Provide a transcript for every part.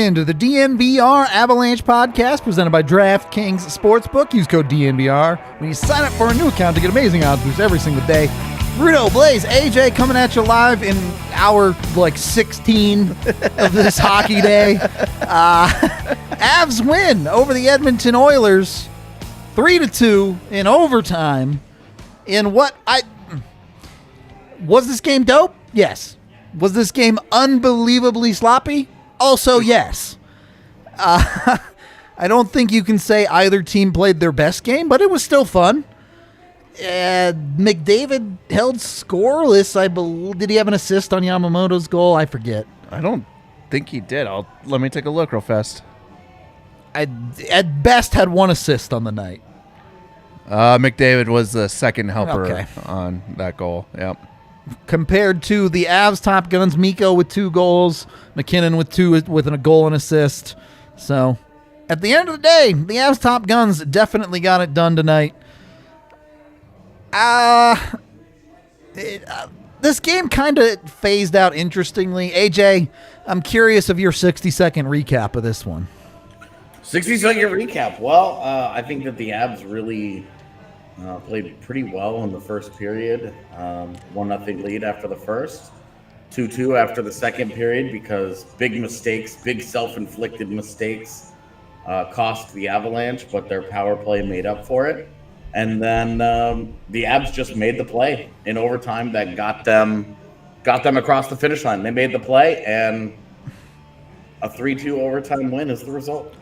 into the DNVR Avalanche podcast presented by DraftKings Sportsbook. Use code DNVR when you sign up for a new account to get amazing odds boosts every single day. Rudo, Blais, AJ coming at you live in hour 16 of this hockey day. Avs win over the Edmonton Oilers 3-2 in overtime. In what was this game dope? Yes. Was this game unbelievably sloppy? Also, yes. I don't think you can say either team played their best game, but it was still fun. McDavid held scoreless, I believe. Did he have an assist on Yamamoto's goal? I forget. I don't think he did. Let me take a look real fast. At best had one assist on the night. McDavid was the second helper on that goal. Yep. Compared to the Avs top guns, Mikko with 2 goals, MacKinnon with 2 with a goal and assist. So, at the end of the day, the Avs top guns definitely got it done tonight. This game kind of phased out interestingly. AJ, I'm curious of your 60-second recap of this one. 60-second recap. Well, I think that the Avs really played pretty well in the first period. 1-0 lead after the first. 2-2 after the second period because big mistakes, big self-inflicted mistakes cost the Avalanche, but their power play made up for it. And then the Avs just made the play in overtime that got them across the finish line. They made the play, and a 3-2 overtime win is the result.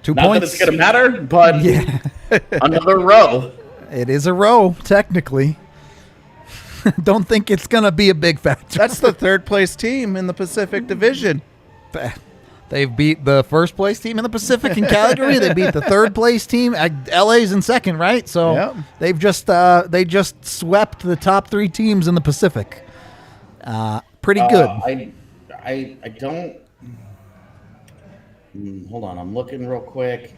2 Not points. that it's going to matter, but another row. It is a row, technically. Don't think it's going to be a big factor. That's the third place team in the Pacific Division. They've beat the first place team in the Pacific in Calgary. They beat the third place team. LA's in second, right? So they've just swept the top 3 teams in the Pacific. Pretty good. I don't. Hold on, I'm looking real quick.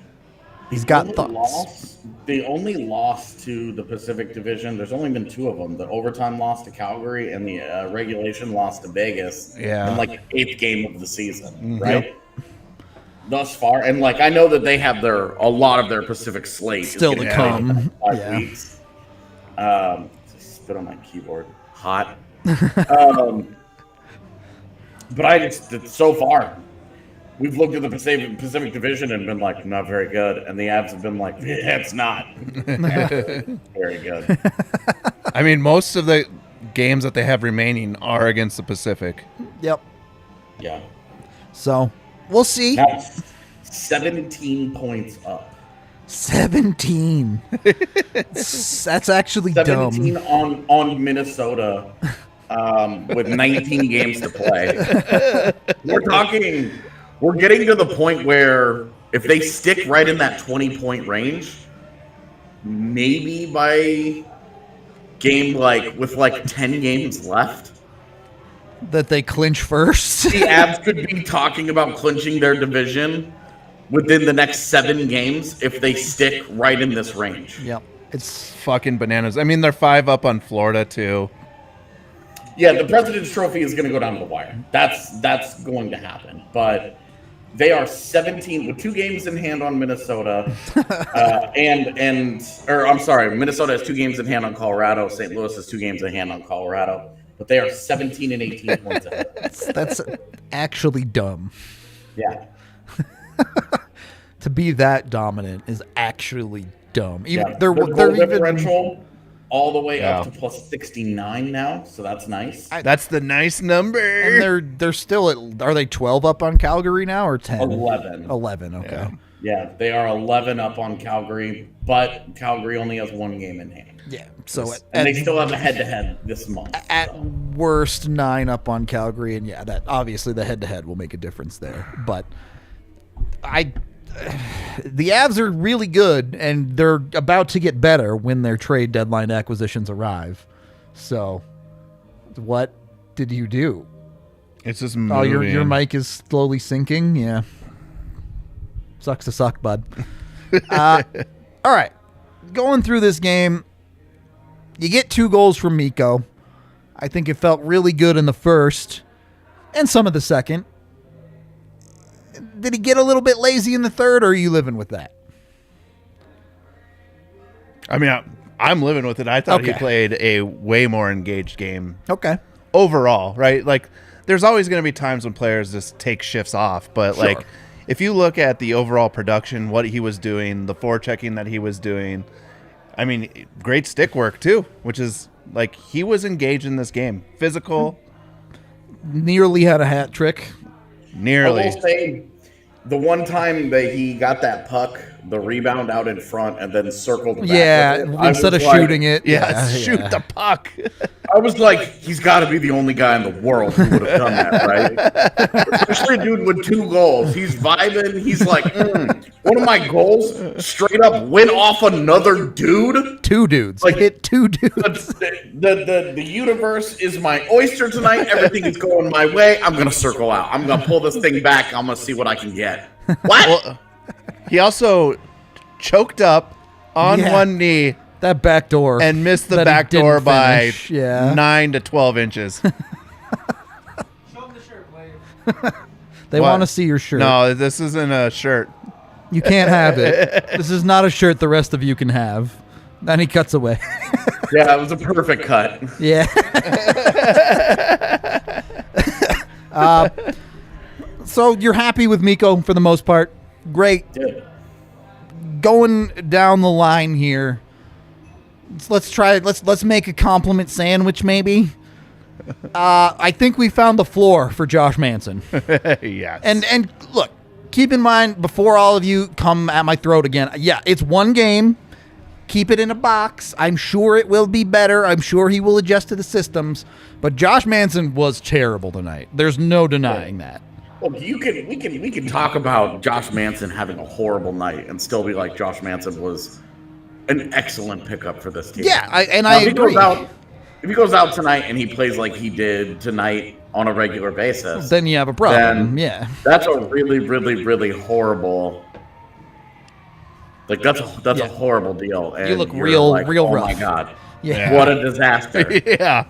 He's got thoughts. They only lost to the Pacific Division. There's only been 2 of them. The overtime loss to Calgary and the regulation loss to Vegas. Yeah. In the 8th game of the season, right? Yep. Thus far, and I know that they have a lot of their Pacific slate still to come. 5 weeks. Spit on my keyboard. Hot. But so far, we've looked at the Pacific Division and been like, not very good. And the Avs have been like, yeah, it's not. Very good. I mean, most of the games that they have remaining are against the Pacific. Yep. Yeah. So, we'll see. Now, 17 points up. 17. That's actually 17 dumb. on Minnesota with 19 games to play. We're getting to the point where if they stick right in that 20-point range, maybe by game with 10 games left, that they clinch first. the Avs could be talking about clinching their division within the next 7 games if they stick right in this range. Yep. It's fucking bananas. I mean, they're 5 up on Florida too. Yeah, the President's Trophy is going to go down to the wire. That's going to happen. But they are 17 with 2 games in hand on Minnesota, Minnesota has 2 games in hand on Colorado. St. Louis has 2 games in hand on Colorado. But they are 17 and 18 points ahead. That's actually dumb. Yeah. To be that dominant is actually dumb. Their goal differential all the way up to plus 69 now, so that's nice. That's the nice number. And they're still at, are they 12 up on Calgary now or 10? 11. 11, okay. Yeah, they are 11 up on Calgary, but Calgary only has 1 game in hand. Yeah, so they still have a head-to-head this month. At worst, 9 up on Calgary, and that obviously the head-to-head will make a difference there. But the Avs are really good, and they're about to get better when their trade deadline acquisitions arrive. So, what did you do? It's just moving. Oh, your mic is slowly sinking? Yeah. Sucks to suck, bud. All right. Going through this game, you get 2 goals from Mikko. I think it felt really good in the first and some of the second. did he get a little bit lazy in the third, or are you living with that? I mean, I'm living with it. I thought he Okay. played a way more engaged game Okay. overall, right? Like, there's always going to be times when players just take shifts off, but Sure. like, if you look at the overall production, what he was doing, the forechecking that he was doing, I mean, great stick work too, which is like he was engaged in this game, physical, Nearly had a hat trick. I nearly. will say, the one time that he got that puck, the rebound out in front, and then circled back Yeah, with it, I instead of was like- shooting it. Yeah, shoot yeah. the puck. I was like, he's got to be the only guy in the world who would have done that, right? Especially a dude with 2 goals. He's vibing. He's like, one of my goals straight up went off another dude. 2 dudes. Like- Hit 2 dudes. The universe is my oyster tonight. Everything is going my way. I'm going to circle out. I'm going to pull this thing back. I'm going to see what I can get. What? Well, he also choked up on Yeah. one knee That back door. and missed the that he back door didn't by finish. Yeah. 9 to 12 inches. Show him the shirt, Blais. They What? want to see your shirt. No, this isn't a shirt. You can't have it. This is not a shirt the rest of you can have. Then he cuts away. Yeah, it was a perfect cut. Yeah. So you're happy with Mikko for the most part? Great. Dude. Going down the line here. Let's try. Let's make a compliment sandwich, maybe. I think we found the floor for Josh Manson. Yes. And look, keep in mind before all of you come at my throat again. Yeah, it's one game. Keep it in a box. I'm sure it will be better. I'm sure he will adjust to the systems. But Josh Manson was terrible tonight. There's no denying that. Well, we can talk about Josh Manson having a horrible night and still be like Josh Manson was an excellent pickup for this team. Yeah, I Now, if he agree. if he goes out tonight and he plays like he did tonight on a regular basis, Then you have a problem. Then- Yeah. that's a really, really, really horrible. Like that's a Yeah. horrible deal. And You look you're real like, real oh rough. my god, Yeah. what a disaster! yeah.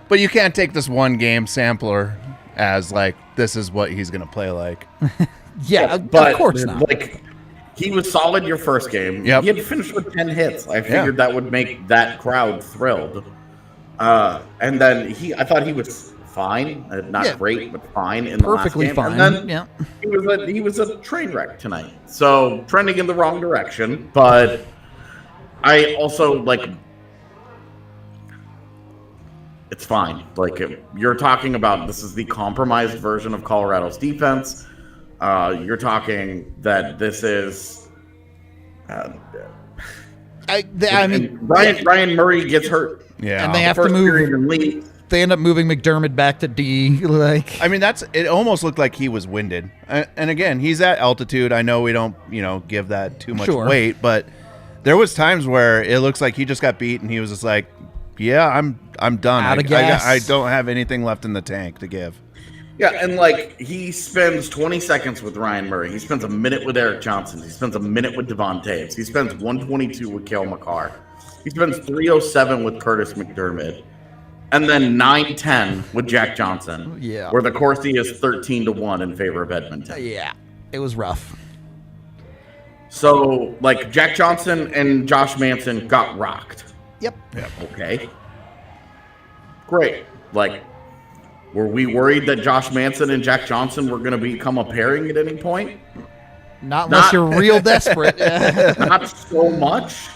But you can't take this one game sampler as like this is what he's going to play like. Yeah, But of course not. Like he was solid your first game. Yep. He had finished with 10 hits. I figured that would make that crowd thrilled. And then I thought he was fine, not Yeah. great, but fine in Perfectly the last game. fine. And then Yeah. he was a train wreck tonight. So trending in the wrong direction. But I also like. It's fine. Like you're talking about, this is the compromised version of Colorado's defense. You're talking that this is. I mean, Ryan Murray gets hurt. Yeah. And they have to First move. period and leave. They end up moving McDermott back to D. Like, I mean, it almost looked like he was winded. And again, he's at altitude. I know we don't, give that too much Sure. weight, but there was times where it looks like he just got beat and he was just like, yeah, I'm done. Out of gas. I don't have anything left in the tank to give. Yeah, and like he spends 20 seconds with Ryan Murray. He spends a minute with Eric Johnson. He spends a minute with Devon Taves. He spends 122 with Cale Makar. He spends 307 with Curtis McDermott. And then 9-10 with Jack Johnson. Yeah. Where the Corsi is 13-1 in favor of Edmonton. yeah, it was rough. So, like, Jack Johnson and Josh Manson got rocked. Yep. Okay. Great. Like, were we worried that Josh Manson and Jack Johnson were going to become a pairing at any point? Not unless Not- you're real desperate. Not so much.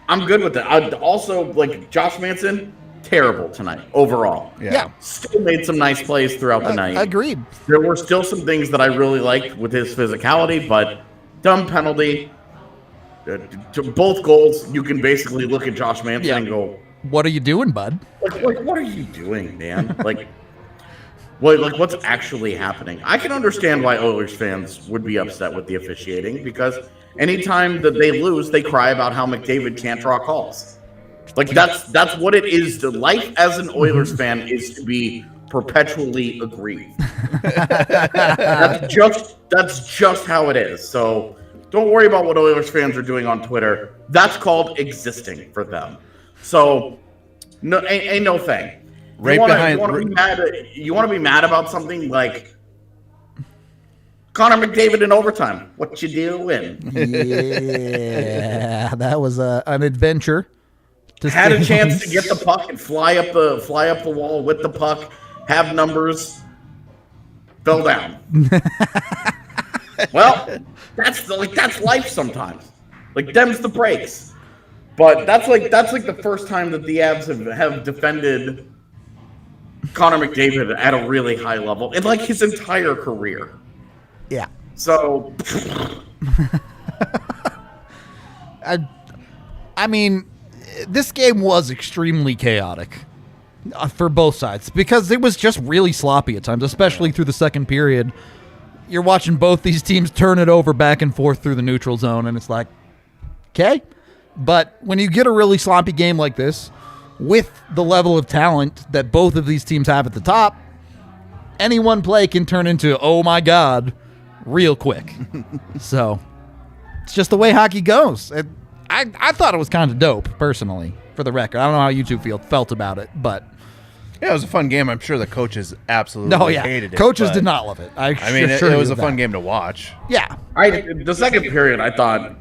I'm good with that. I'd also, like, Josh Manson, terrible tonight overall. Yeah. Still made some nice plays throughout the night. Agreed. There were still some things that I really liked with his physicality, but dumb penalty. To both goals, you can basically look at Josh Manson Yeah. and go, What are you doing, bud? like, what are you doing, man? like what's actually happening? I can understand why Oilers fans would be upset with the officiating, because anytime that they lose, they cry about how McDavid can't draw calls. Like that's what it is. To life as an Oilers fan is to be perpetually aggrieved. that's just how it is. So don't worry about what Oilers fans are doing on Twitter. That's called existing for them. So no, ain't no thing. You want to be mad about something like Connor McDavid in overtime. What you doing? Yeah, that was an adventure. Had a chance to get the puck and fly up the wall with the puck, have numbers, fell down. Well, that's life sometimes. Like them's the breaks. But that's like the first time that the Avs have defended Connor McDavid at a really high level in like his entire career. Yeah. So I mean, this game was extremely chaotic for both sides because it was just really sloppy at times, especially through the second period. You're watching both these teams turn it over back and forth through the neutral zone, and it's like, okay. But when you get a really sloppy game like this, with the level of talent that both of these teams have at the top, any one play can turn into, oh my God, real quick. So it's just the way hockey goes. I thought it was kind of dope, personally, for the record. I don't know how you two felt about it, but yeah, it was a fun game. I'm sure the coaches absolutely hated it. Coaches did not love it. I mean, it was a fun game to watch. Yeah. The second period I thought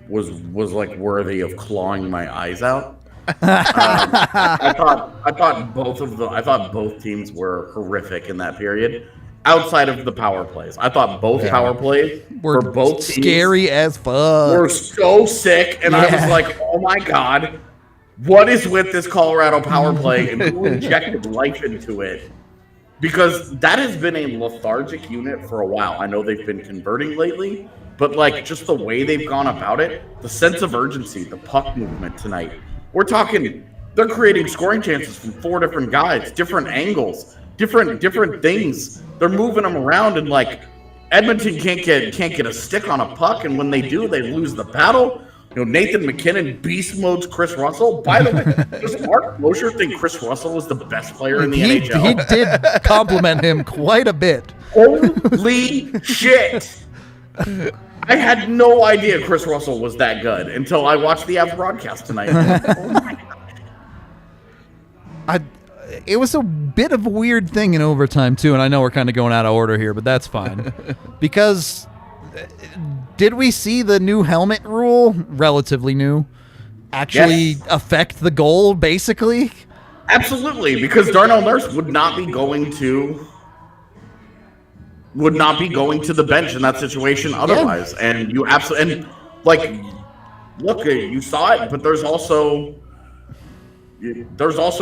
was like worthy of clawing my eyes out. I thought both teams were horrific in that period. Outside of the power plays, I thought both power plays were both scary as fuck. Were so sick, and I was like, "Oh my God, what is with this Colorado power play and who injected life into it?" Because that has been a lethargic unit for a while. I know they've been converting lately, but like just the way they've gone about it, the sense of urgency, the puck movement tonight. We're talking, they're creating scoring chances from 4 different guys, different angles, different things. They're moving them around, and like Edmonton can't get a stick on a puck, and when they do, they lose the battle. You know, Nathan MacKinnon beast modes Chris Russell. By the way, does Mark Mosher think Chris Russell is the best player in the NHL? He did compliment him quite a bit. Holy shit! I had no idea Chris Russell was that good until I watched the Avs broadcast tonight. Oh my God. It was a bit of a weird thing in overtime, too, and I know we're kind of going out of order here, but that's fine. Because did we see the new helmet rule, relatively new, actually affect the goal, basically? Absolutely, because Darnell Nurse would not be going to the bench in that situation otherwise. Yeah. And you absolutely, and like, look, you saw it, but there's also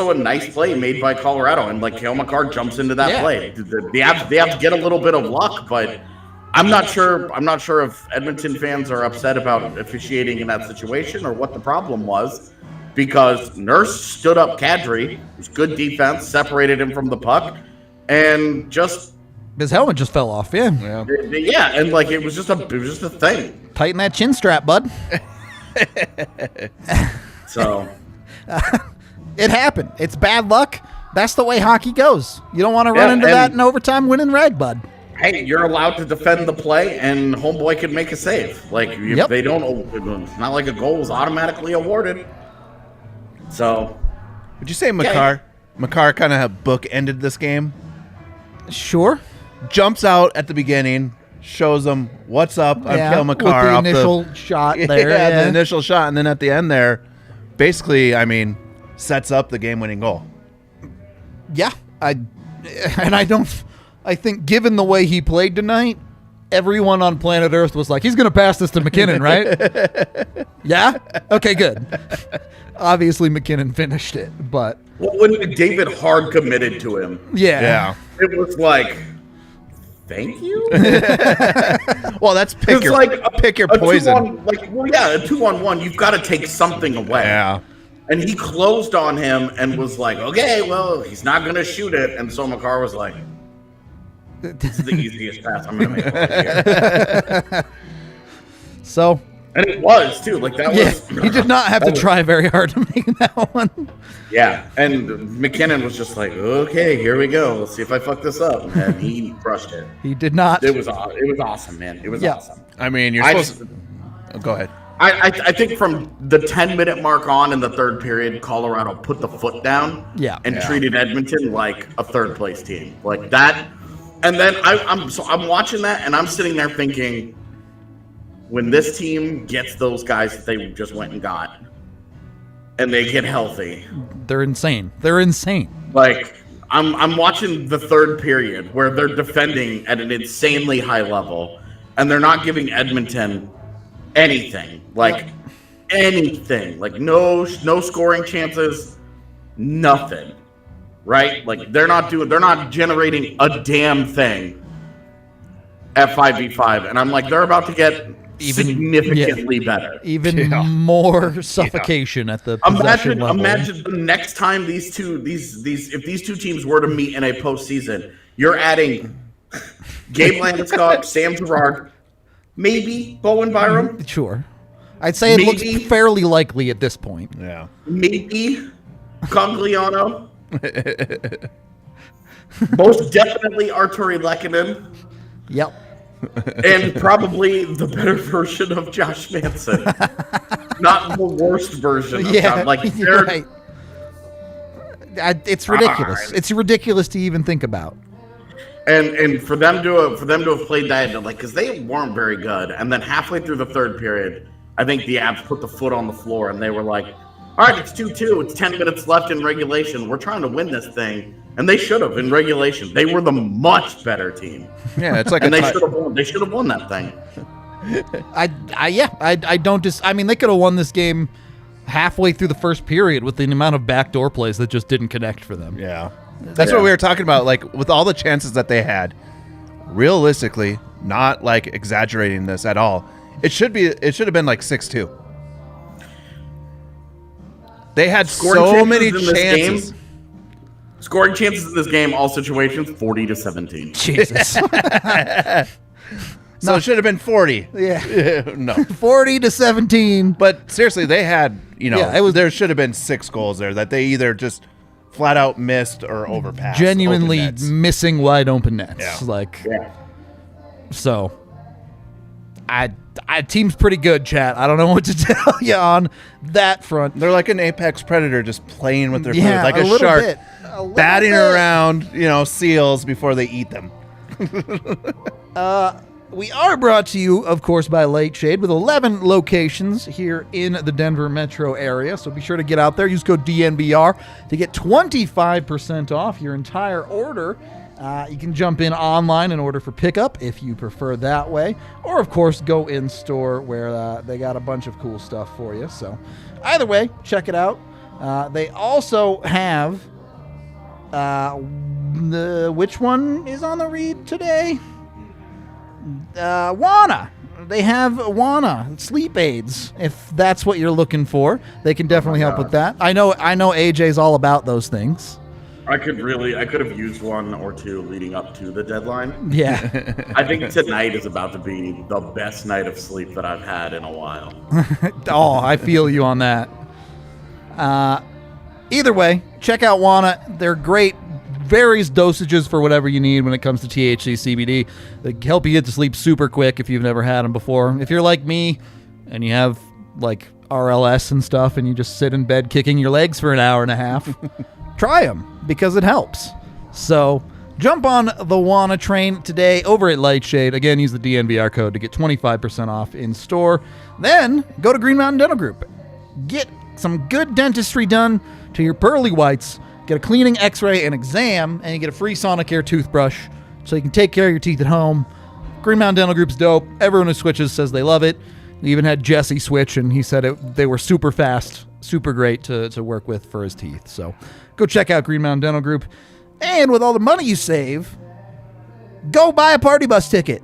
a nice play made by Colorado, and like Cale Makar jumps into that play. The Avs get a little bit of luck, but I'm not sure if Edmonton fans are upset about officiating in that situation or what the problem was, because Nurse stood up Kadri, it was good defense, separated him from the puck, and just his helmet just fell off. Yeah, and like it was just a thing. Tighten that chin strap, bud. So. It happened. It's bad luck. That's the way hockey goes. You don't want to run into that in overtime winning rag, bud. Hey, you're allowed to defend the play, and homeboy can make a save. Like, if they don't, it's not like a goal is automatically awarded. So. Would you say Makar kind of bookended this game? Sure. Jumps out at the beginning, shows them what's up. I'm Cale Makar. With the initial shot there. The initial shot, and then at the end there, basically, I mean, sets up the game-winning goal. Yeah, I think given the way he played tonight, everyone on planet Earth was like, he's going to pass this to MacKinnon, right? Yeah? Okay, good. Obviously, MacKinnon finished it, but... Well, when David hard committed to him, yeah, it was like, thank you? Well, that's pick your poison. A 2-on-1, you've got to take something away. Yeah. And he closed on him and was like, okay, well, he's not going to shoot it. And so Makar was like, this is the easiest pass I'm going to make all year. So. And it was, too. Like, that was. He did not have to try very hard to make that one. Yeah. And MacKinnon was just like, okay, here we go. Let's see if I fuck this up. And he crushed it. He did not. It was awesome, man. It was awesome. I mean, you're supposed to. Oh, go ahead. I think from the 10-minute mark on in the third period, Colorado put the foot down and treated Edmonton like a third-place team. Like that. And then I'm watching that, and I'm sitting there thinking, when this team gets those guys that they just went and got, and they get healthy. They're insane. They're insane. Like, I'm watching the third period where they're defending at an insanely high level, and they're not giving Edmonton anything. Like, anything. Like, no scoring chances, nothing. Right? Like, they're not generating a damn thing at 5v5. And I'm like, they're about to get significantly better. Even more suffocation at the possession level. Imagine the next time if these two teams were to meet in a postseason, you're adding Gabe Landeskog, Sam Girard, maybe Bowen Byram. Sure. I'd say it looks fairly likely at this point. Yeah. Maybe Cogliano. Most definitely Arturi Lehkonen. Yep. And probably the better version of Josh Manson. Not the worst version of Josh. Like, right. It's ridiculous. It's ridiculous to even think about. And for them to have played that, like, because they weren't very good, and then halfway through the third period, I think the Avs put the foot on the floor, and they were like, all right, it's 2-2. It's 10 minutes left in regulation. We're trying to win this thing. And they should have in regulation. They were the much better team. Yeah, it's like and they should have won that thing. I mean, they could have won this game halfway through the first period with the amount of backdoor plays that just didn't connect for them. Yeah. That's what we were talking about. Like, with all the chances that they had, realistically, not like exaggerating this at all, it should have been like 6-2. They had so many chances. Scoring chances in this game, all situations, 40-17. Jesus. So it should have been 40. Yeah. No. 40-17. But seriously, they had, there should have been 6 goals there that they either just flat out missed or overpassed. Genuinely missing wide open nets. Yeah. So, team's pretty good, chat. I don't know what to tell you on that front. They're like an apex predator just playing with their food. Like a shark batting around, seals before they eat them. We are brought to you, of course, by Light Shade with 11 locations here in the Denver metro area. So be sure to get out there. Use code DNBR to get 25% off your entire order. You can jump in online and order for pickup if you prefer that way. Or, of course, go in store where they got a bunch of cool stuff for you. So either way, check it out. They also have... which one is on the read today? Wana. They have Wana sleep aids. If that's what you're looking for, they can definitely help with that. I know AJ's all about those things. I could have used one or two leading up to the deadline. Yeah. I think tonight is about to be the best night of sleep that I've had in a while. Oh, I feel you on that. Either way, check out Wana. They're great. Various dosages for whatever you need when it comes to THC CBD. They help you get to sleep super quick if you've never had them before. If you're like me and you have like RLS and stuff and you just sit in bed kicking your legs for an hour and a half, try them because it helps. So jump on the Wana train today over at Lightshade. Again, use the DNVR code to get 25% off in store. Then go to Green Mountain Dental Group. Get some good dentistry done to your pearly whites. Get a cleaning, x-ray, and exam, and you get a free Sonicare toothbrush so you can take care of your teeth at home. Green Mountain Dental Group's dope. Everyone who switches says they love it. We even had Jesse switch, and he said they were super fast, super great to work with for his teeth. So go check out Green Mountain Dental Group. And with all the money you save, go buy a party bus ticket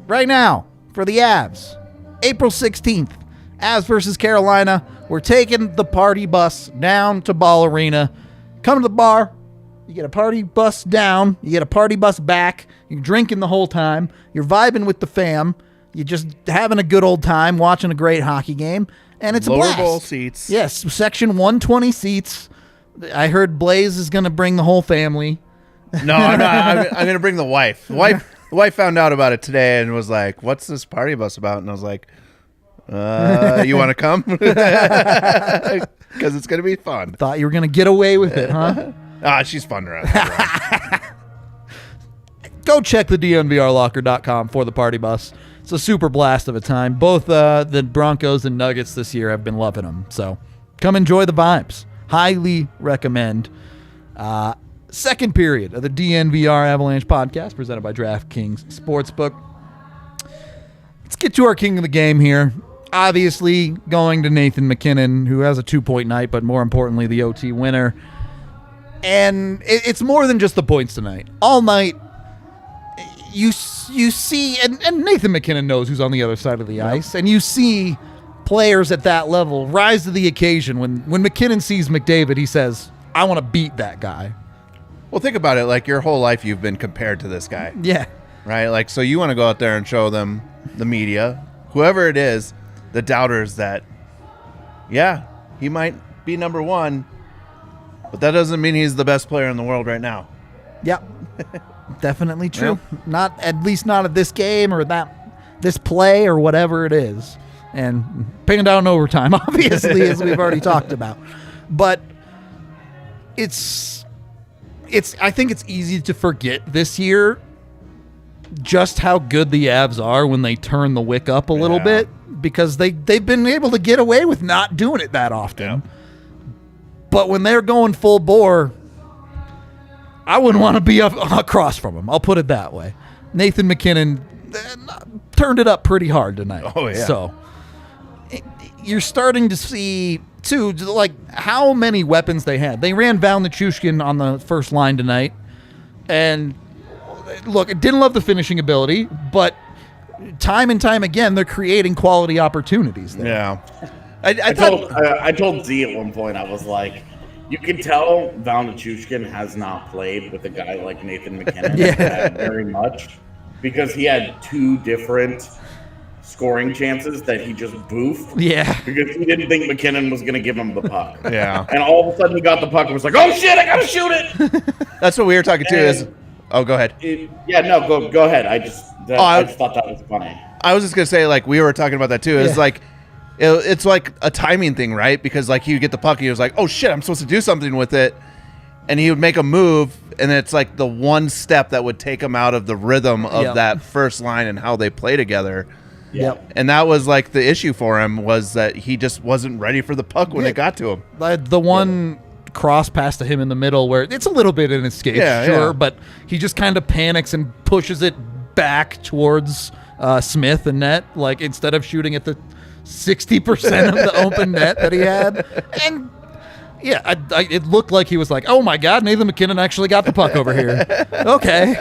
right now for the Avs. April 16th, Avs versus Carolina. We're taking the party bus down to Ball Arena. Come to the bar, you get a party bus down, you get a party bus back, you're drinking the whole time, you're vibing with the fam, you're just having a good old time, watching a great hockey game, and it's a blast. Lower bowl seats. Yes, section 120 seats. I heard Blais is going to bring the whole family. No, I'm not. I'm going to bring the wife. The wife found out about it today and was like, what's this party bus about? And I was like, You want to come? Because it's going to be fun. Thought you were going to get away with it, huh? She's fun around. Go check the DNVRlocker.com for the party bus. It's a super blast of a time. Both the Broncos and Nuggets this year have been loving them. So come enjoy the vibes. Highly recommend. Second period of the DNVR Avalanche podcast presented by DraftKings Sportsbook. Let's get to our king of the game here. Obviously going to Nathan MacKinnon, who has a 2-point night, but more importantly, the OT winner. And it's more than just the points tonight. All night, you see, and Nathan MacKinnon knows who's on the other side of the ice, and you see players at that level rise to the occasion. When MacKinnon sees McDavid, he says, I want to beat that guy. Well, think about it. Like, your whole life you've been compared to this guy. Yeah. Right? Like, so you want to go out there and show them, the media, whoever it is, the doubters, that, yeah, he might be number one, but that doesn't mean he's the best player in the world right now. Yep. Definitely true. Yeah. Not, at least not at this game or this play or whatever it is. And paying down overtime, obviously, as we've already talked about. But I think it's easy to forget this year just how good the Avs are when they turn the wick up a little bit, because they've been able to get away with not doing it that often. Yeah. But when they're going full bore, I wouldn't want to be across from him. I'll put it that way. Nathan MacKinnon turned it up pretty hard tonight. Oh, yeah. So you're starting to see, too, like how many weapons they had. They ran Valnichushkin on the first line tonight. And look, I didn't love the finishing ability, but time and time again, they're creating quality opportunities there. Yeah. I told Z at one point, I was like, you can tell Valnichushkin has not played with a guy like Nathan MacKinnon very much, because he had two different scoring chances that he just boofed. Yeah. Because he didn't think MacKinnon was going to give him the puck. Yeah. And all of a sudden he got the puck and was like, oh shit, I got to shoot it. That's what we were talking to is... Oh, go ahead. Go ahead. I just thought that was funny. I was just going to say, like, we were talking about that too. It's like, it's like a timing thing, right? Because, like, he would get the puck, he was like, oh shit, I'm supposed to do something with it. And he would make a move, and it's like the one step that would take him out of the rhythm of that first line and how they play together. Yep. And that was like the issue for him, was that he just wasn't ready for the puck when it got to him. The one cross pass to him in the middle where it's a little bit in his skate, but he just kind of panics and pushes it back towards Smith and net, like instead of shooting at the 60% of the open net that he had. And it looked like he was like, oh my God, Nathan MacKinnon actually got the puck over here. Okay.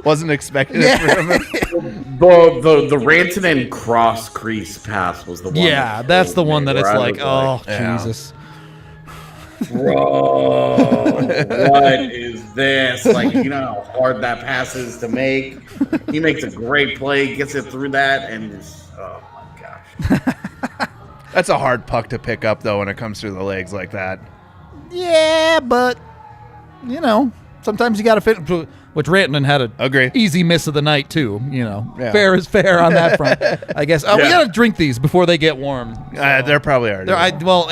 Wasn't expecting it from him. The Rantanen cross crease pass was the one. Yeah, that's the one that it's like, oh, Jesus. Bro, what is this? Like, you know how hard that pass is to make? He makes a great play, gets it through that, and just, oh my gosh. That's a hard puck to pick up, though, when it comes through the legs like that. Yeah, but, you know, sometimes you got to fit. Which Rantanen had an easy miss of the night, too. You know, fair is fair on that front, I guess. We got to drink these before they get warm. So. They're probably already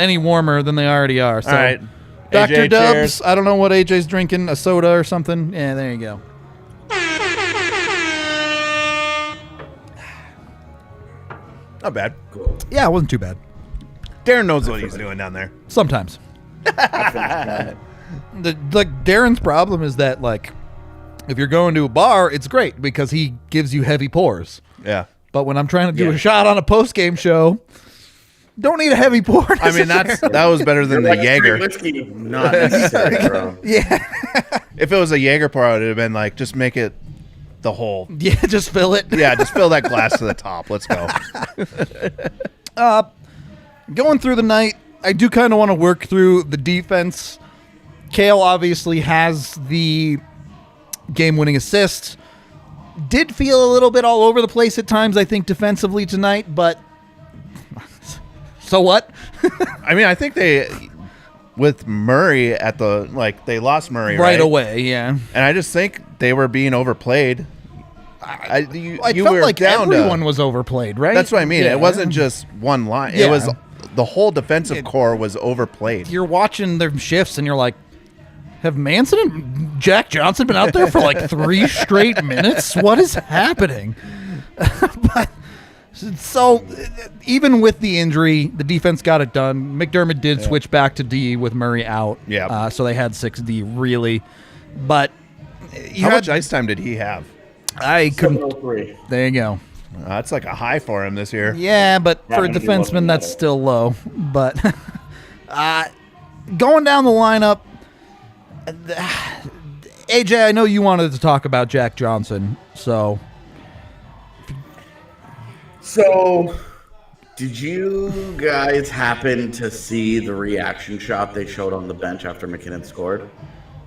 any warmer than they already are. So. All right. Dr. AJ, Dubs, cheers. I don't know what AJ's drinking, a soda or something. Yeah, there you go. Not bad. Yeah, it wasn't too bad. Darren knows what he's doing down there. Sometimes. Darren's problem is that, like, if you're going to a bar, it's great because he gives you heavy pours. Yeah. But when I'm trying to do a shot on a post-game show, don't need a heavy pour. I mean, that was better than the Jaeger. Whiskey, not necessary, bro. Yeah. If it was a Jaeger pour, it would have been like, just make it the whole. Yeah, just fill it. Yeah, just fill that glass to the top. Let's go. Going through the night, I do kind of want to work through the defense. Cale obviously has the game-winning assist. Did feel a little bit all over the place at times, I think, defensively tonight, but so what? I mean, I think with Murray they lost Murray right away, yeah. And I just think they were being overplayed. You I were felt like down to- everyone was overplayed, right? That's what I mean. Yeah. It wasn't just one line. Yeah. It was the whole defensive core was overplayed. You're watching their shifts and you're like, have Manson and Jack Johnson been out there for like 3 straight minutes? What is happening? But so even with the injury, the defense got it done. McDermott did switch back to D with Murray out. Yeah. So they had 6D really, but How much ice time did he have? I couldn't. 703. There you go. That's like a high for him this year. Yeah, but Yeah, for a maybe it wasn't defenseman, that's better. still low. But going down the lineup, AJ, I know you wanted to talk about Jack Johnson, so So, did you guys happen to see the reaction shot they showed on the bench after MacKinnon scored?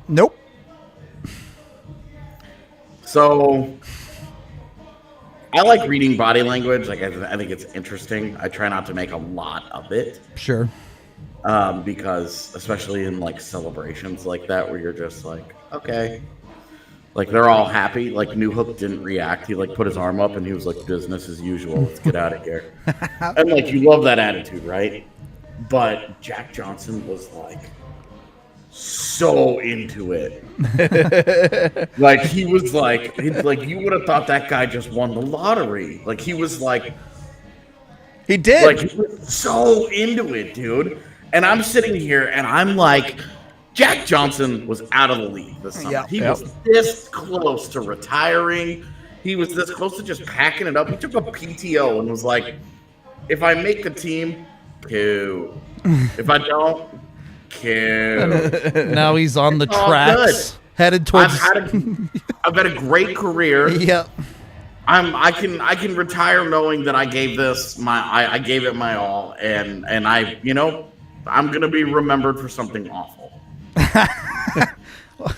nope. So, I like reading body language. Like, I think it's interesting. I try not to make a lot of it Sure. because, especially in like celebrations like that, where you're just like, okay, like they're all happy. Like Newhook didn't react. He like put his arm up and he was like, business as usual. Let's get out of here. And like you love that attitude, right? But Jack Johnson was like so into it. Like he was like you would have thought that guy just won the lottery. Like he was like He did. he was so into it, dude. And I'm sitting here and I'm like, Jack Johnson was out of the league this summer. Yeah. He was this close to retiring. He was this close to just packing it up. He took a PTO and was like, if I make the team, cool. If I don't, cool. Now he's on the all tracks, good. headed towards. I've had a great career. Yep. I can retire knowing that I gave this I gave it my all, and I I'm gonna be remembered for something awful,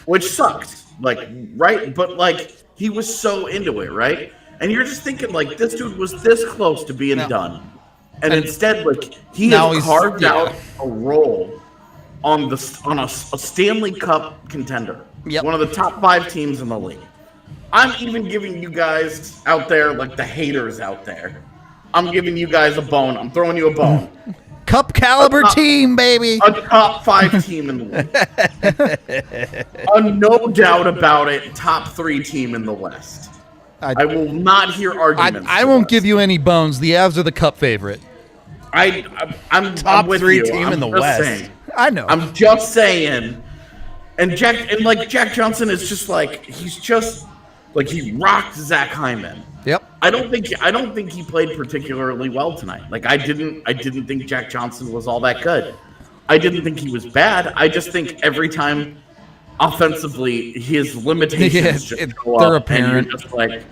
which sucks, like, right? But like he was so into it, right? And you're just thinking like this dude was this close to being done, and instead like he now has he's- carved yeah. out a role on a Stanley Cup contender, Yep. one of the top 5 teams in the league. I'm even giving you guys out there, like the haters out there, I'm giving you guys a bone. I'm throwing you a bone. Cup caliber team, baby. A top 5 team in the league. A no doubt about it, top 3 team in the West. I will not hear arguments. I won't give you any bones. The Avs are the Cup favorite. I'm Top I'm with 3 you. team I'm in the just West. saying. I know. I'm just saying. And Jack Johnson is just like he rocked Zach Hyman. Yep. I don't think he played particularly well tonight. Like I didn't think Jack Johnson was all that good. I didn't think he was bad. I just think every time offensively his limitations Yeah, just they're go up, apparent. and you're just like,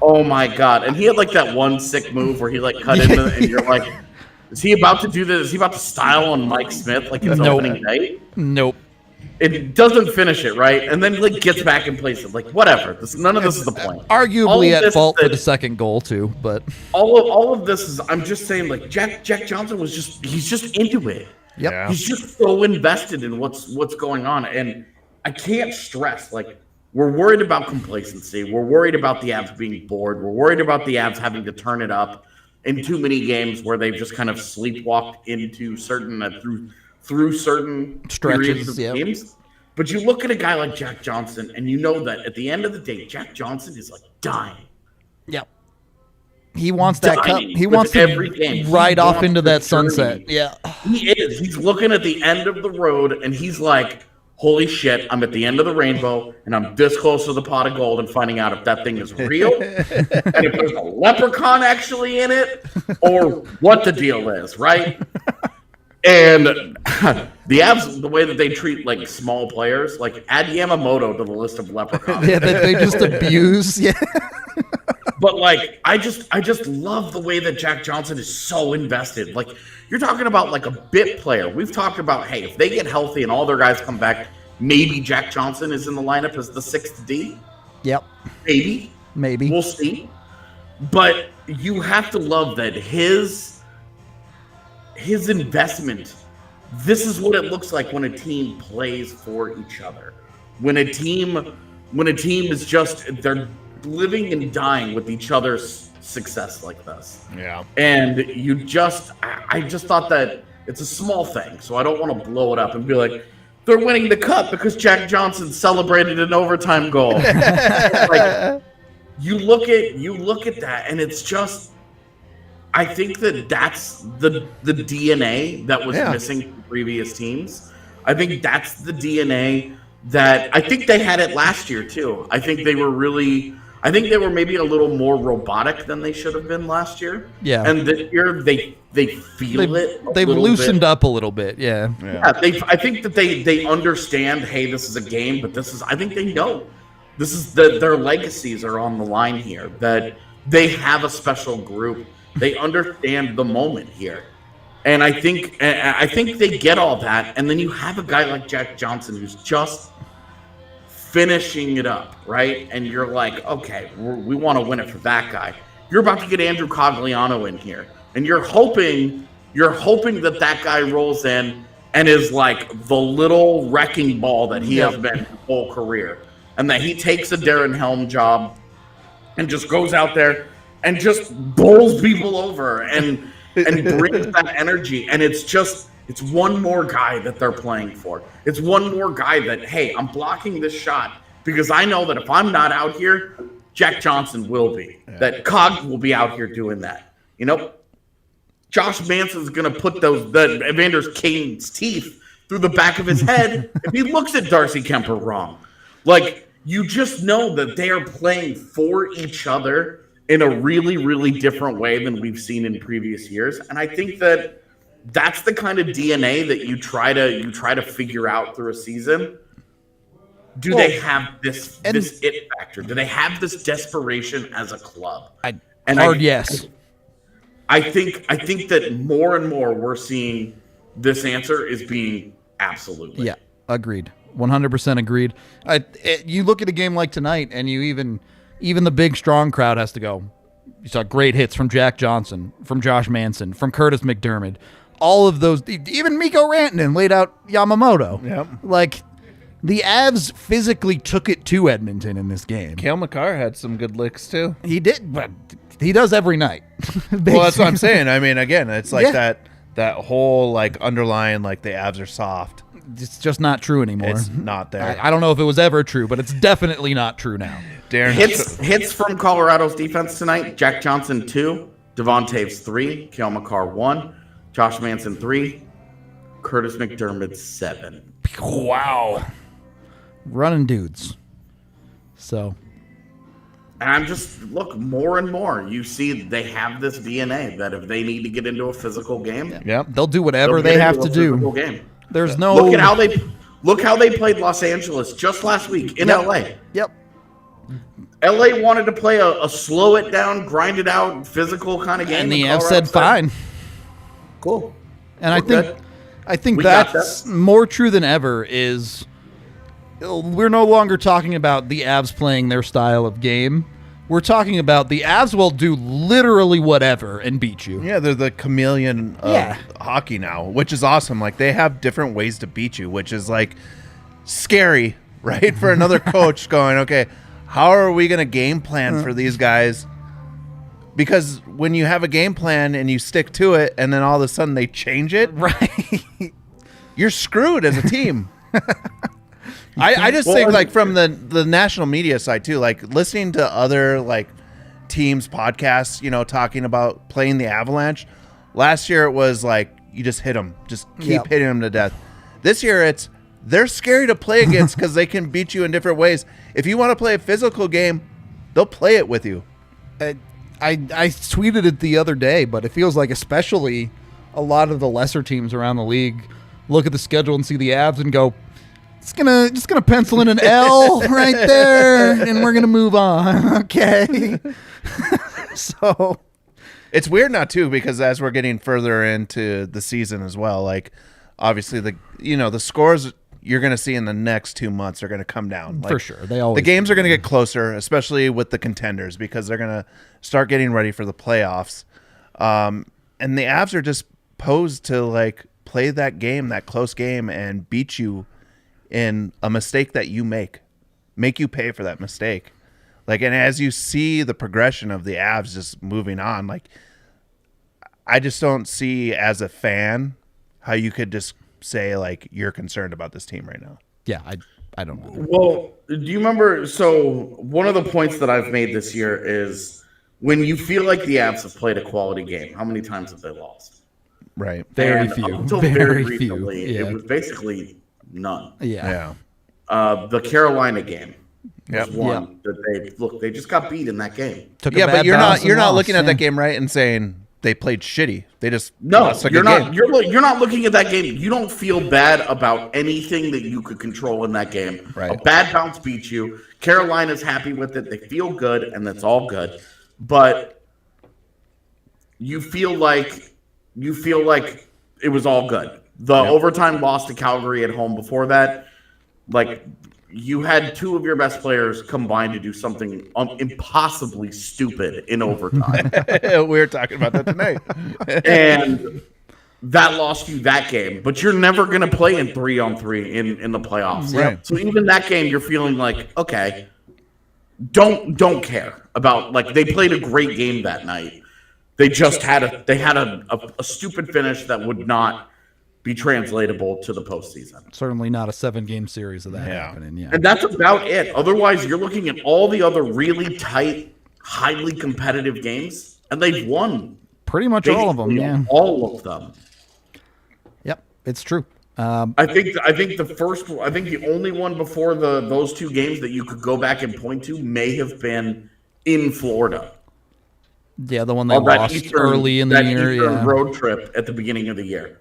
oh my god. And he had like that one sick move where he like cut into it, and you're like, is he about to do this? Is he about to style on Mike Smith like his Nope. opening night? Nope. It doesn't finish it, right? And then like gets back and plays it. Like whatever. None of this is the point. All Arguably of at this fault is for that- the second goal too, but all of this is, I'm just saying, like Jack Johnson was he's just into it. yep. Yeah. He's just so invested in what's going on, and I can't stress, like, we're worried about complacency. We're worried about the Avs being bored. We're worried about the Avs having to turn it up in too many games where they've just kind of sleepwalked into certain through certain Stretches, periods of yep. games. But you look at a guy like Jack Johnson, and you know that at the end of the day, Jack Johnson is like dying. Yep. He wants that cup. Dying He with wants every to game. He ride off wants into the that sunset. journey. Yeah. He is. He's looking at the end of the road, and he's like, holy shit, I'm at the end of the rainbow, and I'm this close to the pot of gold and finding out if that thing is real, and if there's a leprechaun actually in it, or what the deal is, right? And the Avs, the way that they treat like small players, like add Yamamoto to the list of leprechauns. Yeah, they just abuse. Yeah. But like, I just love the way that Jack Johnson is so invested. Like, you're talking about like a bit player. We've talked about, hey, if they get healthy and all their guys come back, maybe Jack Johnson is in the lineup as the 6th D. Yep. Maybe. Maybe. We'll see. But you have to love that his investment. This is what it looks like when a team plays for each other. When a team is just living and dying with each other's success like this. Yeah. And I just thought that it's a small thing, so I don't want to blow it up and be like, they're winning the cup because Jack Johnson celebrated an overtime goal. Like, you look at that, and it's just, I think that's the DNA that was missing from previous teams. I think that's the DNA that I think they had it last year too. I think they were maybe a little more robotic than they should have been last year. Yeah. And this year they feel it. They've loosened up a little bit. Yeah. I think that they understand, hey, this is a game, but I think they know this is their legacies are on the line here, that they have a special group. They understand the moment here. And I think they get all that. And then you have a guy like Jack Johnson who's just finishing it up, right? And you're like, okay, we want to win it for that guy. You're about to get Andrew Cogliano in here, and you're hoping that guy rolls in and is like the little wrecking ball that he has been his whole career, and that he takes a Darren Helm job and just goes out there and just bowls people over and brings that energy. And it's one more guy that they're playing for. It's one more guy that, hey, I'm blocking this shot because I know that if I'm not out here, Jack Johnson will be. Yeah. That Cog will be out here doing that. You know, Josh Manson's going to put the Evander Kane's teeth through the back of his head if he looks at Darcy Kemper wrong. Like, you just know that they are playing for each other in a really, really different way than we've seen in previous years. And I think that that's the kind of DNA that you try to figure out through a season. Do they have this it factor? Do they have this desperation as a club? Yes. I think that more and more we're seeing this answer is being absolutely. Yeah, agreed. 100% agreed. You look at a game like tonight, and you even the big, strong crowd has to go. You saw great hits from Jack Johnson, from Josh Manson, from Curtis McDermott. All of those, even Mikko Rantanen laid out Yamamoto. Yep. Like, the Avs physically took it to Edmonton in this game. Cale Makar had some good licks, too. He did, but he does every night. Well, that's what I'm saying. I mean, again, it's like that whole, like, underlying, like, the Avs are soft. It's just not true anymore. It's not there. I don't know if it was ever true, but it's definitely not true now. Darren hits from Colorado's defense tonight. Jack Johnson 2, Devon Taves 3, Cale Makar 1, Josh Manson 3, Curtis McDermott 7. Wow. Running dudes. So. And I'm just, look, more and more, you see they have this DNA that if they need to get into a physical game, they'll do whatever they have to do. Game. There's no. Look how they played Los Angeles just last week in LA. Yep. LA wanted to play a slow it down, grind it out, physical kind of game. And the Avs said fine. Cool. And I think that's more true than ever is we're no longer talking about the Avs playing their style of game. We're talking about the Avs will do literally whatever and beat you. Yeah, they're the chameleon of hockey now, which is awesome. Like, they have different ways to beat you, which is, like, scary, right? For another coach going, okay, how are we going to game plan for these guys? Because when you have a game plan and you stick to it and then all of a sudden they change it, right? You're screwed as a team. I just think, like, from the national media side too, like listening to other like teams podcasts, you know, talking about playing the Avalanche. Last year it was like you just hit them, just keep hitting them to death. This year they're scary to play against because they can beat you in different ways. If you want to play a physical game, they'll play it with you. I tweeted it the other day, but it feels like especially a lot of the lesser teams around the league look at the schedule and see the Avs and go, just gonna pencil in an L right there, and we're gonna move on. Okay. So it's weird now too, because as we're getting further into the season as well, like obviously the scores you're gonna see in the next 2 months are gonna come down. Like, for sure. The games are gonna get closer, especially with the contenders, because they're gonna start getting ready for the playoffs. And the Avs are just posed to like play that game, that close game, and beat you in a mistake that you make you pay for that mistake. Like, and as you see the progression of the Avs just moving on, like, I just don't see as a fan how you could just say, like, you're concerned about this team right now. Yeah, I don't know. Well, do you remember? So one of the points that I've made this year is when you feel like the Avs have played a quality game, how many times have they lost? Right. Very And few. Until Very very few. recently, Yeah. it was basically none. Yeah. The Carolina game was Yep. one that they just got beat in that game. Took a Yeah, bad but you're bounce not and lost, looking at yeah. that game right and saying they played shitty. They just No, lost a you're good not. game. You're not looking at that game. You don't feel bad about anything that you could control in that game. Right. A bad bounce beats you. Carolina's happy with it. They feel good, and that's all good. But you feel like it was all good. The overtime loss to Calgary at home before that, like, you had two of your best players combine to do something impossibly stupid in overtime. We were talking about that tonight. And that lost you that game. But you're never going to play in 3-on-3 in the playoffs. Right. So even that game, you're feeling like, okay, don't care about, like, they played a great game that night. They just had a stupid finish that would not be translatable to the postseason. Certainly not a 7-game series of that Yeah. happening. Yeah. And that's about it. Otherwise, you're looking at all the other really tight, highly competitive games, and they've won Pretty much all of them. basically Yeah. all of them. Yep. It's true. I think the only one before those two games that you could go back and point to may have been in Florida. Yeah, the one they On that lost early in the year. Eastern Yeah. road trip at the beginning of the year.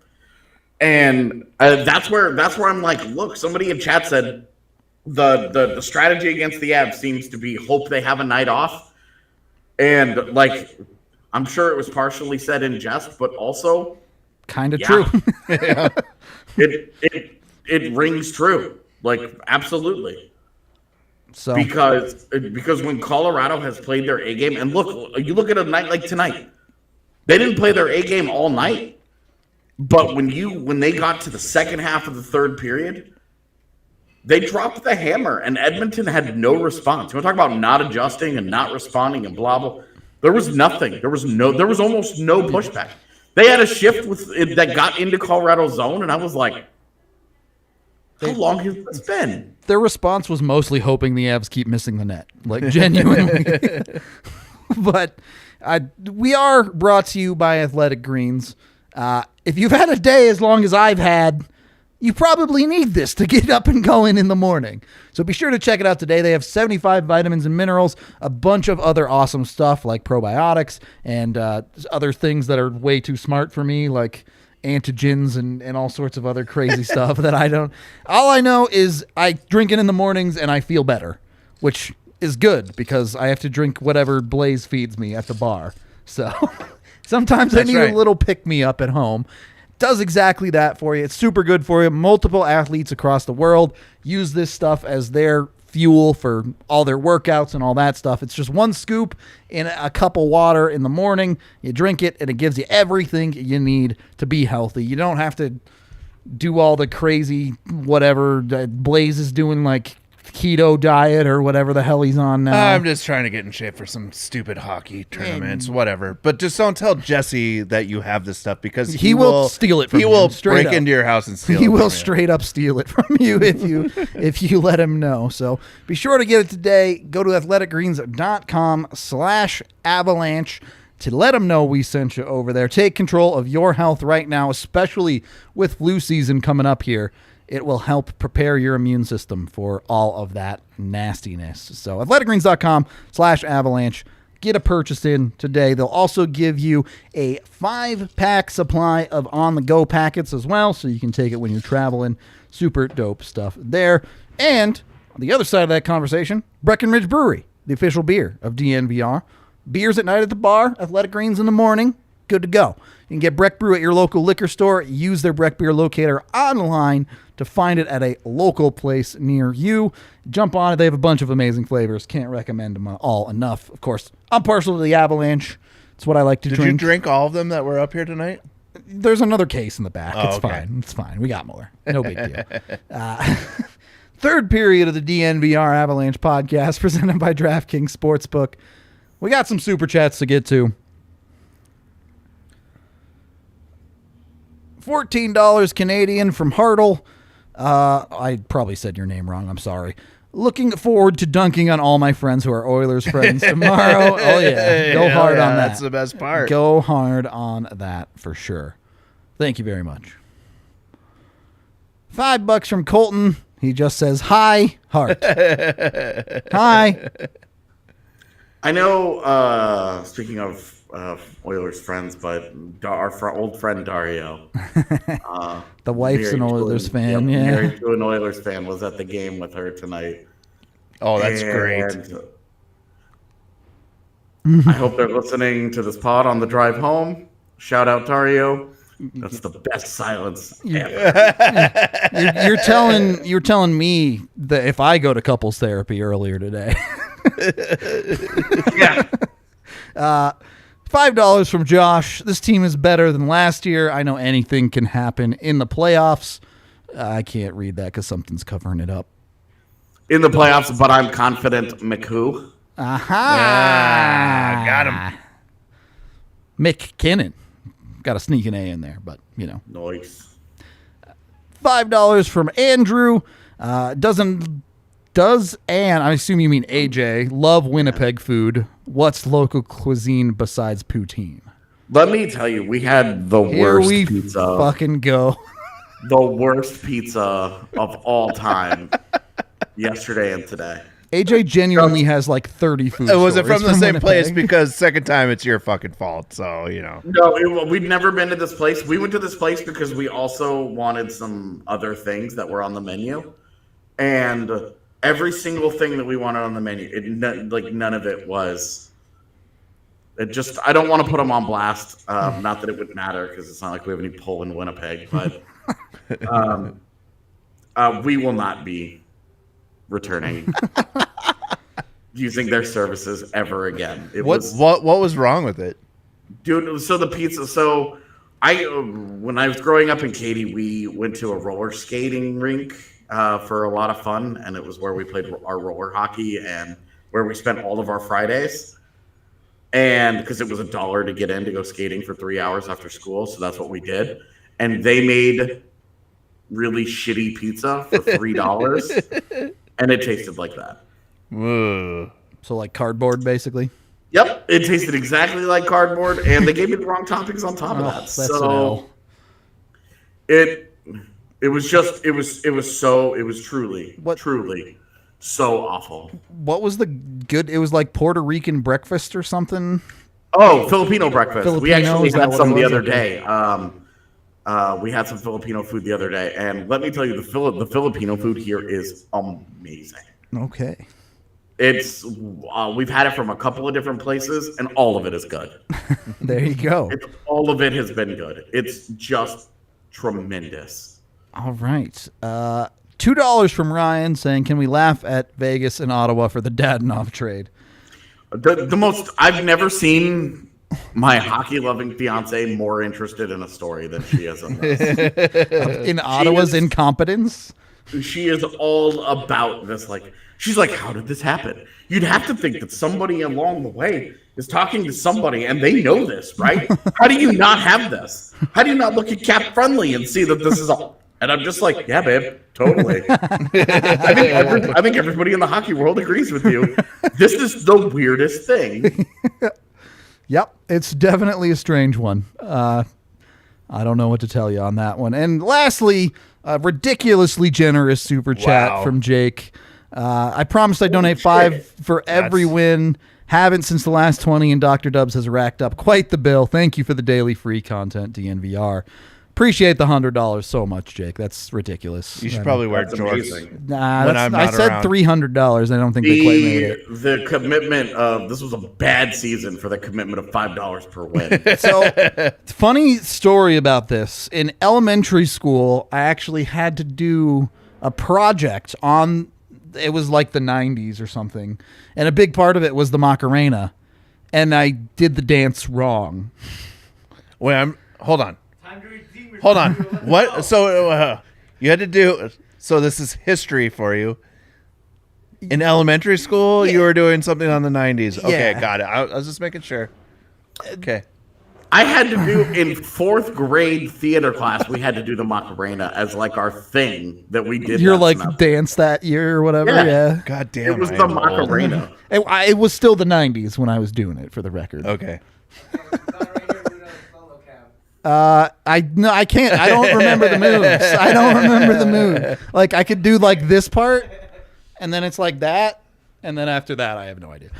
And that's where I'm like, look, somebody in chat said the strategy against the Avs seems to be hope they have a night off. And, like, I'm sure it was partially said in jest, but also Kind of Yeah. true. it rings true. Like, absolutely. So Because when Colorado has played their A game, and look, you look at a night like tonight, they didn't play their A game all night. But when they got to the second half of the third period, they dropped the hammer, and Edmonton had no response. You want to talk about not adjusting and not responding and blah blah. There was nothing. There was almost no pushback. They had a shift that got into Colorado's zone, and I was like, how long has this been? their response was mostly hoping the Avs keep missing the net, like genuinely. But we are brought to you by Athletic Greens. If you've had a day as long as I've had, you probably need this to get up and going in the morning. So be sure to check it out today. They have 75 vitamins and minerals, a bunch of other awesome stuff like probiotics and other things that are way too smart for me, like antigens and all sorts of other crazy stuff that I don't. All I know is I drink it in the mornings and I feel better, which is good because I have to drink whatever Blais feeds me at the bar. So sometimes I That's need right. a little pick-me up at home. Does exactly that for you. It's super good for you. Multiple athletes across the world use this stuff as their fuel for all their workouts and all that stuff. It's just one scoop in a cup of water in the morning. You drink it, and it gives you everything you need to be healthy. You don't have to do all the crazy whatever Blais is doing, like keto diet or whatever the hell he's on now. I'm just trying to get in shape for some stupid hockey tournaments, whatever. But just don't tell Jesse that you have this stuff because He will steal it from He you, will straight break up. into your house and steal He it will from you. straight up steal it from you if you let him know. So be sure to get it today. Go to athleticgreens.com/avalanche to let them know we sent you over there. Take control of your health right now, especially with flu season coming up here. It will help prepare your immune system for all of that nastiness. So athleticgreens.com/avalanche. Get a purchase in today. They'll also give you a 5-pack supply of on-the-go packets as well, so you can take it when you're traveling. Super dope stuff there. And on the other side of that conversation, Breckenridge Brewery, the official beer of DNVR. Beers at night at the bar, Athletic Greens in the morning. Good to go. You can get Breck Brew at your local liquor store. Use their Breck Beer locator online to find it at a local place near you. Jump on it. They have a bunch of amazing flavors. Can't recommend them all enough. Of course, I'm partial to the Avalanche. It's what I like to Did drink. you drink all of them that were up here tonight? There's another case in the back. Oh, It's okay. fine. It's fine. We got more. No big deal. Third period of the DNVR Avalanche podcast presented by DraftKings Sportsbook. We got some super chats to get to. $14 Canadian from Hartle. I probably said your name wrong. I'm sorry. Looking forward to dunking on all my friends who are Oilers friends tomorrow. Oh, yeah. Go hard on that. That's the best part. Go hard on that for sure. Thank you very much. $5 from Colton. He just says, hi, heart. Hi. I know, speaking of Oilers friends, but our old friend Dario. The wife's an Oilers fan, yeah. Married to an Oilers fan, was at the game with her tonight. Oh, that's great. I hope they're listening to this pod on the drive home. Shout out Dario. That's the best silence ever. You're telling me that if I go to couples therapy earlier today. Yeah. $5 from Josh. This team is better than last year. I know anything can happen in the playoffs. I can't read that because something's covering it up. In the playoffs, but I'm confident McHugh. Aha! Yeah, got him. MacKinnon. Got to sneak an A in there, but, you know. Nice. $5 from Andrew. Does Ann, I assume you mean AJ, love Winnipeg food? What's local cuisine besides poutine? Let me tell you, we had the Here worst we pizza. fucking go. The worst pizza of all time yesterday and today. AJ genuinely has like 30 food Was it stories from the same Winnipeg. place? Because second time it's your fucking fault. So, you know. No, we'd never been to this place. We went to this place because we also wanted some other things that were on the menu. And every single thing that we wanted on the menu, none of it was. It just, I don't want to put them on blast. Not that it would matter because it's not like we have any pull in Winnipeg, but we will not be returning using their services ever again. What was wrong with it? Dude, so the pizza, when I was growing up in Katy, we went to a roller skating rink for a lot of fun, and it was where we played our roller hockey and where we spent all of our Fridays. And because it was $1 to get in to go skating for 3 hours after school, so that's what we did. And they made really shitty pizza for $3, and it tasted like that. Ugh. So like cardboard, basically? Yep, it tasted exactly like cardboard, and they gave me the wrong toppings on top of that. That's an So L. it was truly so awful. What was the good? It was like Puerto Rican breakfast or something? Oh, Filipino breakfast. We Filipino, actually is that had what some it the was? other day. We had some Filipino food the other day, and let me tell you, the Filipino food here is amazing. Okay. It's we've had it from a couple of different places, and all of it is good. There you go. All of it has been good. It's just tremendous. All right. $2 from Ryan saying, can we laugh at Vegas and Ottawa for the Dadonov trade? The most I've never seen my hockey-loving fiance more interested in a story than she is in this. In Ottawa's incompetence? She is all about this. Like, she's like, how did this happen? You'd have to think that somebody along the way is talking to somebody and they know this, right? How do you not have this? How do you not look at Cap Friendly and see that this is all? And I'm just like, yeah, babe, totally. I think everybody in the hockey world agrees with you. This is the weirdest thing. Yep, it's definitely a strange one. I don't know what to tell you on that one. And lastly, a ridiculously generous super chat Wow. from Jake. I promised I'd donate $5 for every win. Haven't since the last 20, and Dr. Dubs has racked up quite the bill. Thank you for the daily free content, DNVR. Appreciate the $100 so much, Jake. That's ridiculous. You should probably wear That's jorts. amazing. Nah, when that's, I'm I not said around. $300. I don't think they quite made it. The commitment of this was a bad season for the commitment of $5 per win. So, funny story about this. In elementary school, I actually had to do a project on, it was like the 90s or something. And a big part of it was the Macarena. And I did the dance wrong. Wait, hold on. Time to redeem yourself. Hold on. What? So you had to do. So this is history for you. In elementary school, you were doing something on the 90s. Okay, got it. I was just making sure. Okay. I had to do in 4th grade theater class. We had to do the Macarena as like our thing that we did. You're like dance that year or whatever. Yeah. God damn. It was the Macarena. It was still the 90s when I was doing it, for the record. Okay. I can't. I don't remember the moves. I don't remember the move. Like I could do like this part, and then it's like that, and then after that, I have no idea.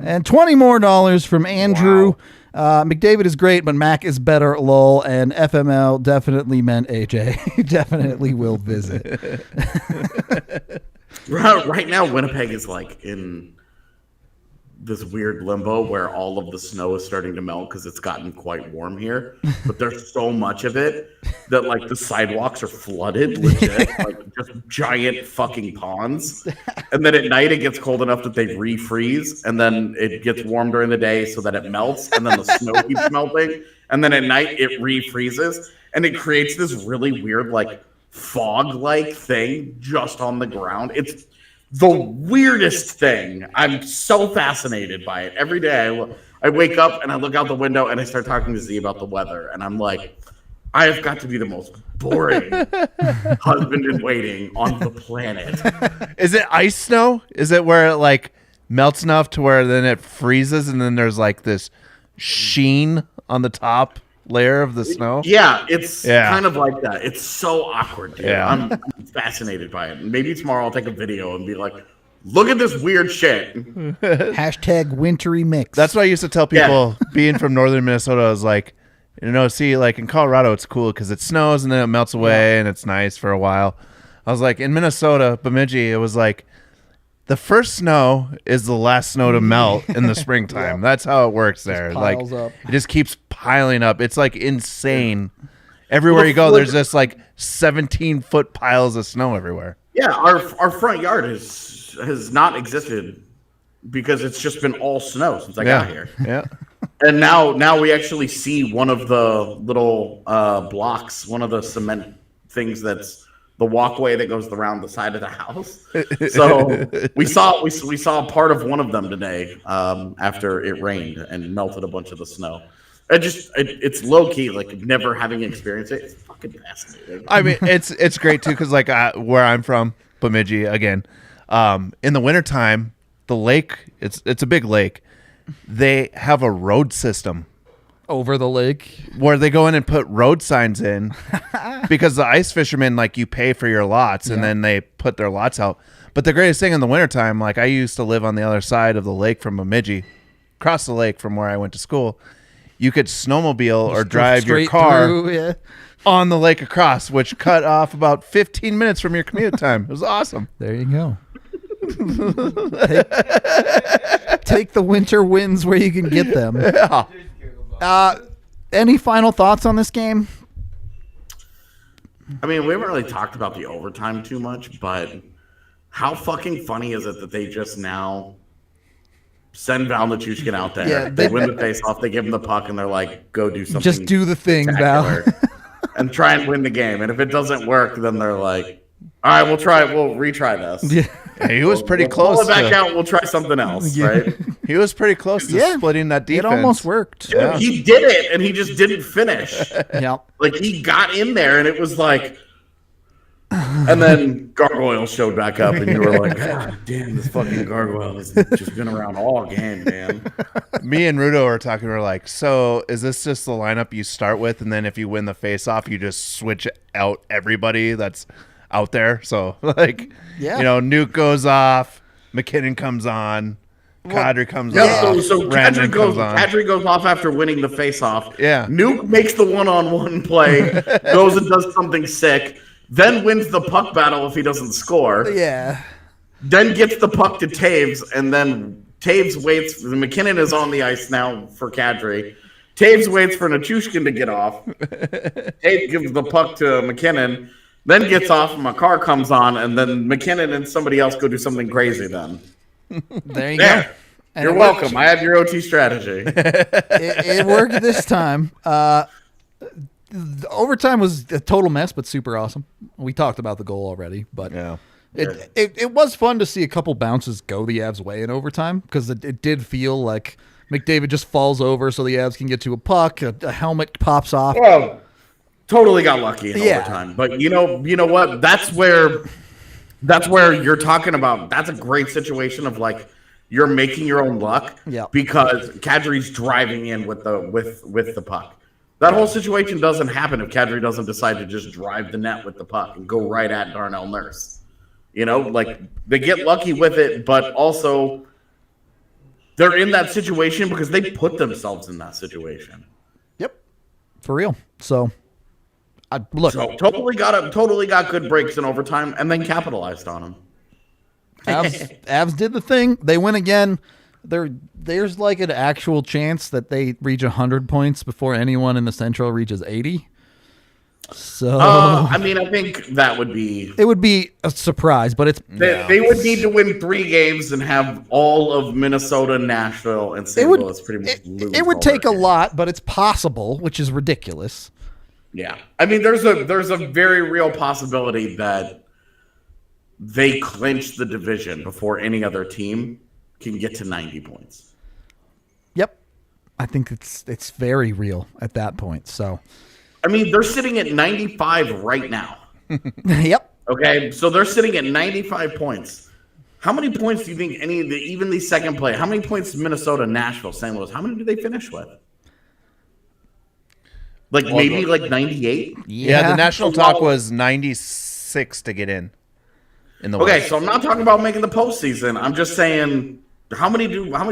And $20 more from Andrew. Wow. McDavid is great, but Mac is better. Lol. And FML definitely meant AJ. He definitely will visit. Right now, Winnipeg is like in this weird limbo where all of the snow is starting to melt because it's gotten quite warm here. But there's so much of it that like the sidewalks are flooded, legit, like just giant fucking ponds. And then at night it gets cold enough that they refreeze, and then it gets warm during the day so that it melts, and then the snow keeps melting, and then at night it refreezes, and it creates this really weird like fog-like thing just on the ground. It's the weirdest thing. I'm so fascinated by it. Every day I wake up and I look out the window and I start talking to Z about the weather, and I'm like, I have got to be the most boring husband in waiting on the planet. Is it ice snow? Is it where it like melts enough to where then it freezes and then there's like this sheen on the top layer of the snow? Yeah, it's kind of like that. It's so awkward, dude. Yeah. I'm fascinated by it. Maybe tomorrow I'll take a video and be like, look at this weird shit. Hashtag wintry mix. That's what I used to tell people being from northern Minnesota. I was like, see, like in Colorado, it's cool because it snows and then it melts away and it's nice for a while. I was like, in Minnesota, Bemidji, it was like the first snow is the last snow to melt in the springtime. That's how it works there. Like up. It just keeps piling up. It's like insane. Everywhere you go, there's just like 17-foot piles of snow everywhere. Yeah, our front yard has not existed because it's just been all snow since I got here. Yeah. And now we actually see one of the little blocks, one of the cement things that's the walkway that goes around the side of the house. So we saw part of one of them today after it rained and melted a bunch of the snow. It's low key, like never having experienced it. It's fucking fascinating. I mean, it's great too because like where I'm from, Bemidji again, in the wintertime, the lake it's a big lake. They have a road system over the lake where they go in and put road signs in because the ice fishermen, like, you pay for your lots and then they put their lots out. But the greatest thing in the wintertime, like I used to live on the other side of the lake from Bemidji, across the lake from where I went to school. You could snowmobile or drive your car on the lake across, which cut off about 15 minutes from your commute time. It was awesome. There you go. Take the winter winds where you can get them. Any final thoughts on this game? I mean, we haven't really talked about the overtime too much, but how fucking funny is it that they just now send Val Nichushkin out there? Yeah, they win the face-off, they give him the puck, and they're like, go do something. Just do the thing, Val. And try and win the game. And if it doesn't work, then they're like, all right, we'll retry this. Yeah. He was pretty close. Pull it back out. We'll try something else, right? He was pretty close to splitting that defense. It almost worked. Dude, he did it, and he just didn't finish. Yep. Like, he got in there, and it was like... And then Gargoyle showed back up, and you were like, God damn, this fucking Gargoyle has just been around all game, man. Me and Rudo were talking. We're like, so is this just the lineup you start with, and then if you win the face-off, you just switch out everybody that's out there? So, like, NUKE goes off, MacKinnon comes on, Kadri comes off. So Kadri goes off after winning the face-off. Yeah. NUKE makes the one-on-one play, goes and does something sick, then wins the puck battle if he doesn't score. Yeah. Then gets the puck to Taves, and then Taves waits. MacKinnon is on the ice now for Kadri. Taves waits for Nichushkin to get off. Taves gives the puck to MacKinnon, then gets off, and Makar comes on, and then MacKinnon and somebody else go do something crazy then. There you go. And you're welcome. I have your OT strategy. It worked this time. The overtime was a total mess, but super awesome. We talked about the goal already, but Yeah. it was fun to see a couple bounces go the Avs' way in overtime because it did feel like McDavid just falls over so the Avs can get to a puck, a helmet pops off. Well, totally got lucky in overtime. But you know what? That's where you're talking about. That's a great situation of like you're making your own luck because Kadri's driving in with the puck. That whole situation doesn't happen if Kadri doesn't decide to just drive the net with the puck and go right at Darnell Nurse. Like they get lucky with it, but also they're in that situation because they put themselves in that situation. Yep, for real. So, totally got good breaks in overtime and then capitalized on them. Avs did the thing. They win again. There's like an actual chance that they reach 100 points before anyone in the Central reaches 80. So I think that would be a surprise, but it's they would need to win 3 games and have all of Minnesota, Nashville, and St. Louis pretty much lose. It would take a lot, but it's possible, which is ridiculous. Yeah, there's a very real possibility that they clinch the division before any other team can get to 90 points. Yep. I think it's very real at that point. So, they're sitting at 95 right now. Yep. Okay, so they're sitting at 95 points. How many points do you think even the second play? How many points Minnesota, Nashville, St. Louis? How many do they finish with? Maybe 98? Yeah, the national talk was 96 to get in the West. Okay, so I'm not talking about making the postseason. I'm just saying how many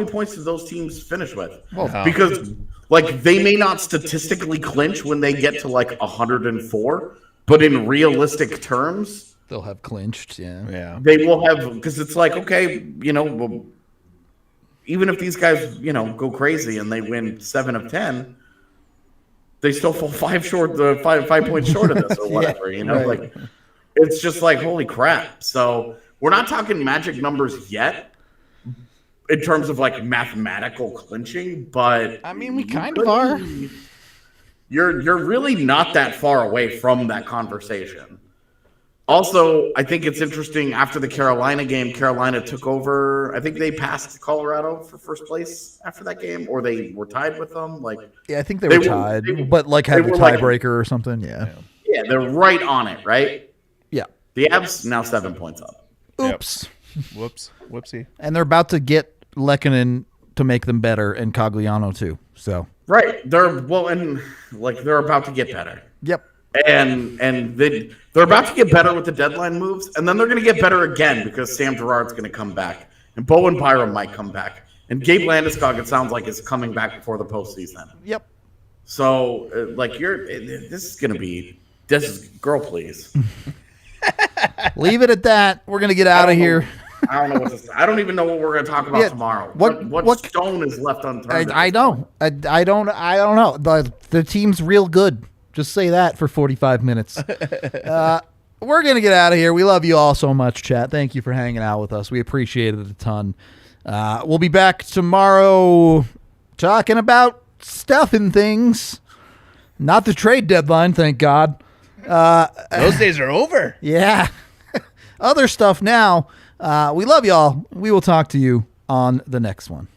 points do those teams finish with? Well, because they may not statistically clinch when they get to 104, but in realistic terms, they'll have clinched. Yeah. They will have, because it's okay, even if these guys go crazy and they win 7 of 10. They still fall 5 points short of this or whatever, right. It's just holy crap. So we're not talking magic numbers yet in terms of mathematical clinching, but we kind of are. You're really not that far away from that conversation. Also, I think it's interesting after the Carolina game, Carolina took over. I think they passed Colorado for first place after that game, or they were tied with them. I think they were tied, but had the tiebreaker or something. Yeah, they're right on it, right? Yeah. The Avs now 7 points up. Oops. Yep. Whoopsie. And they're about to get Lehkonen to make them better, and Cogliano too. So right, they're about to get better. Yep. And they're about to get better with the deadline moves, and then they're going to get better again because Sam Girard's going to come back, and Bowen Byram might come back, and Gabe Landeskog, it sounds like, is coming back before the postseason. Yep. So, this is girl, please. Leave it at that. We're going to get out of here. I don't know what to say. I don't even know what we're going to talk about tomorrow. What stone is left unturned? I don't know. The team's real good. Just say that for 45 minutes. We're going to get out of here. We love you all so much, chat. Thank you for hanging out with us. We appreciate it a ton. We'll be back tomorrow talking about stuff and things. Not the trade deadline, thank God. Those days are over. Yeah. Other stuff now. We love y'all. We will talk to you on the next one.